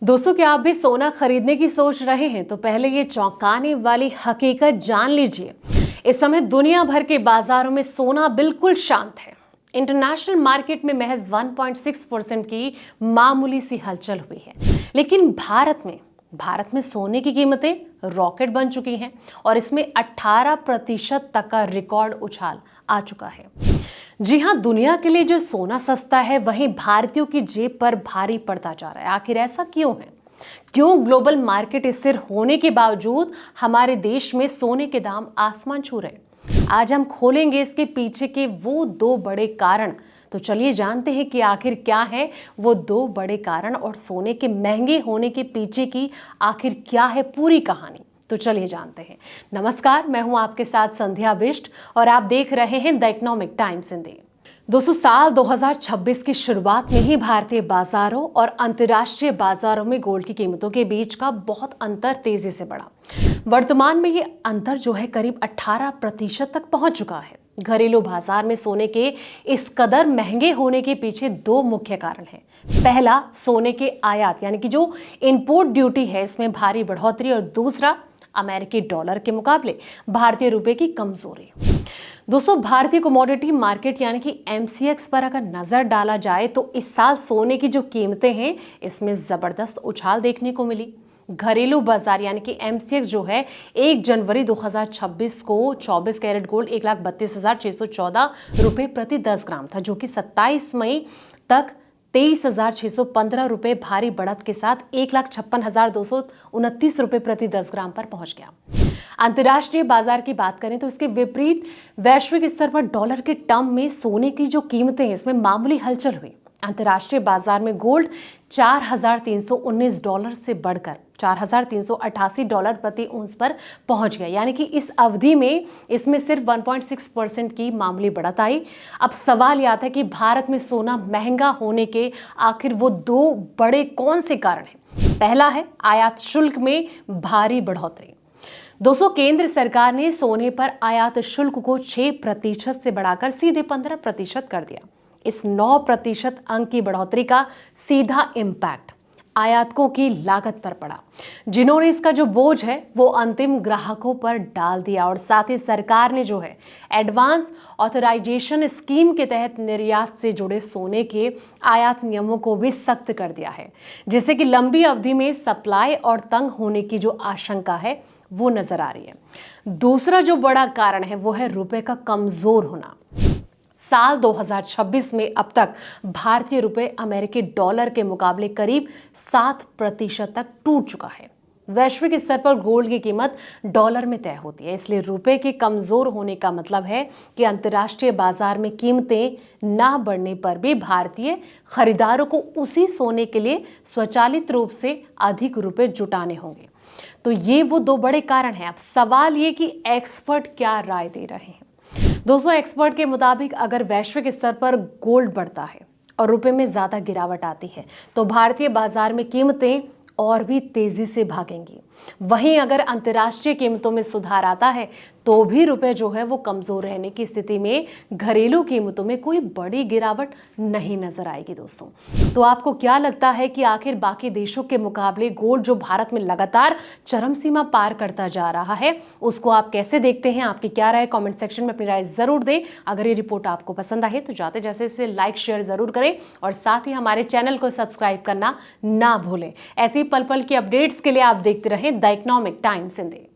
दोस्तों, क्या आप भी सोना खरीदने की सोच रहे हैं? तो पहले ये चौंकाने वाली हकीकत जान लीजिए। इस समय दुनिया भर के बाजारों में सोना बिल्कुल शांत है। इंटरनेशनल मार्केट में महज 1.6% की मामूली सी हलचल हुई है। लेकिन भारत में सोने की कीमतें रॉकेट बन चुकी हैं और इसमें 18% तक का रिकॉर्ड उछाल आ चुका है। जी हाँ, दुनिया के लिए जो सोना सस्ता है, वहीं भारतीयों की जेब पर भारी पड़ता जा रहा है। आखिर ऐसा क्यों है? क्यों ग्लोबल मार्केट स्थिर होने के बावजूद हमारे देश में सोने के दाम आसमान छू रहे हैं? आज हम खोलेंगे इसके पीछे के वो दो बड़े कारण। तो चलिए जानते हैं कि आखिर क्या है वो दो बड़े कारण और सोने के महंगे होने के पीछे की आखिर क्या है पूरी कहानी। तो चलिए जानते हैं। नमस्कार, मैं हूं आपके साथ संध्या बिष्ट और आप देख रहे हैं द इकोनॉमिक टाइम्स हिंदी। दोस्तों, साल 2026 की शुरुआत में ही भारतीय बाजारों और अंतर्राष्ट्रीय बाजारों में गोल्ड की कीमतों के बीच का बहुत अंतर तेजी से बढ़ा। वर्तमान में ये अंतर जो है करीब 18% तक पहुंच चुका है। घरेलू बाजार में सोने के इस कदर महंगे होने के पीछे दो मुख्य कारण हैं। पहला, सोने के आयात यानी कि जो इंपोर्ट ड्यूटी है, इसमें भारी बढ़ोतरी और दूसरा, अमेरिकी डॉलर के मुकाबले भारतीय रुपए की कमजोरी। दोस्तों, भारतीय कमोडिटी मार्केट यानी कि एमसीएक्स पर अगर नजर डाला जाए तो इस साल सोने की जो कीमतें हैं, इसमें जबरदस्त उछाल देखने को मिली। घरेलू बाजार यानी कि एमसीएक्स जो है 1 जनवरी 2026 को 24 कैरेट गोल्ड 1,32,614 रुपए प्रति 10 ग्राम था, जो कि 27 मई तक 23,615 रुपए भारी बढ़त के साथ 1,56,229 रुपए प्रति 10 ग्राम पर पहुंच गया। अंतर्राष्ट्रीय बाजार की बात करें तो इसके विपरीत वैश्विक स्तर पर डॉलर के टर्म में सोने की जो कीमतें हैं, इसमें मामूली हलचल हुई। अंतर्राष्ट्रीय बाजार में गोल्ड $4,319 से बढ़कर $4,388 प्रति औंस पर पहुंच गया, यानी कि इस अवधि में इसमें सिर्फ 1.6% की मामूली बढ़त आई। अब सवाल यह आता है कि भारत में सोना महंगा होने के आखिर वो दो बड़े कौन से कारण हैं? पहला है आयात शुल्क में भारी बढ़ोतरी। दोस्तों, केंद्र सरकार ने सोने पर आयात शुल्क को 6% से बढ़ाकर सीधे 15% कर दिया। इस 9% अंक की बढ़ोतरी का सीधा इम्पैक्ट आयातकों की लागत पर पड़ा, जिन्होंने इसका जो बोझ है वो अंतिम ग्राहकों पर डाल दिया। और साथ ही सरकार ने जो है एडवांस ऑथराइजेशन स्कीम के तहत निर्यात से जुड़े सोने के आयात नियमों को भी सख्त कर दिया है, जिससे कि लंबी अवधि में सप्लाई और तंग होने की जो आशंका है वो नजर आ रही है। दूसरा जो बड़ा कारण है वो है रुपए का कमजोर होना। साल 2026 में अब तक भारतीय रुपए अमेरिकी डॉलर के मुकाबले करीब 7% तक टूट चुका है। वैश्विक स्तर पर गोल्ड की कीमत डॉलर में तय होती है, इसलिए रुपए के कमजोर होने का मतलब है कि अंतर्राष्ट्रीय बाजार में कीमतें ना बढ़ने पर भी भारतीय खरीदारों को उसी सोने के लिए स्वचालित रूप से अधिक रुपए जुटाने होंगे। तो ये वो दो बड़े कारण हैं। अब सवाल ये कि एक्सपर्ट क्या राय दे रहे हैं। दोस्तों, एक्सपर्ट के मुताबिक अगर वैश्विक स्तर पर गोल्ड बढ़ता है और रुपए में ज्यादा गिरावट आती है तो भारतीय बाजार में कीमतें और भी तेजी से भागेंगी। वहीं अगर अंतर्राष्ट्रीय कीमतों में सुधार आता है तो भी रुपए जो है वो कमजोर रहने की स्थिति में घरेलू कीमतों में कोई बड़ी गिरावट नहीं नजर आएगी। दोस्तों, तो आपको क्या लगता है कि आखिर बाकी देशों के मुकाबले गोल्ड जो भारत में लगातार चरम सीमा पार करता जा रहा है, उसको आप कैसे देखते हैं? आपकी क्या राय? कमेंट सेक्शन में अपनी राय जरूर दें। अगर ये रिपोर्ट आपको पसंद आए तो जाते जैसे इसे लाइक शेयर जरूर करें और साथ ही हमारे चैनल को सब्सक्राइब करना ना भूलें। ऐसी पल पल की अपडेट्स के लिए आप देखते रहें द इकोनॉमिक टाइम्स हिंदी।